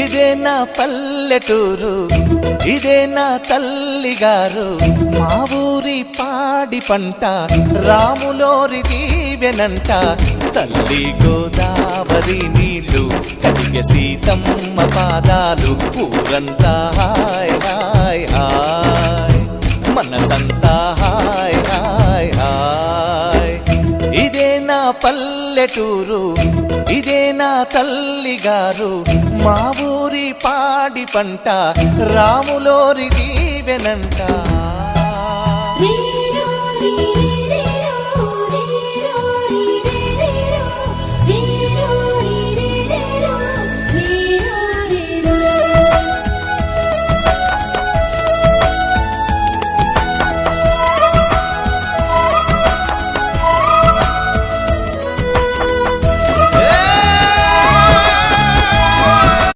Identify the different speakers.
Speaker 1: ఇదే నా పల్లెటూరు, ఇదే నా తల్లిగారు. మా ఊరి పాడి పంట రాములోరి దీవెనంట. తల్లి గోదావరి నీళ్ళు కడిగే సీతమ్మ పాదాలు. ఊరంతా హాయ్ హాయ్ హాయ్, మనసంతా హాయ్ హాయ్ హాయ్. ఇదే నా పల్లెటూరు, ఇదే నా తల్లిగారు. మా ఊరి పాడి పంట రాములోరి దీవెనంట.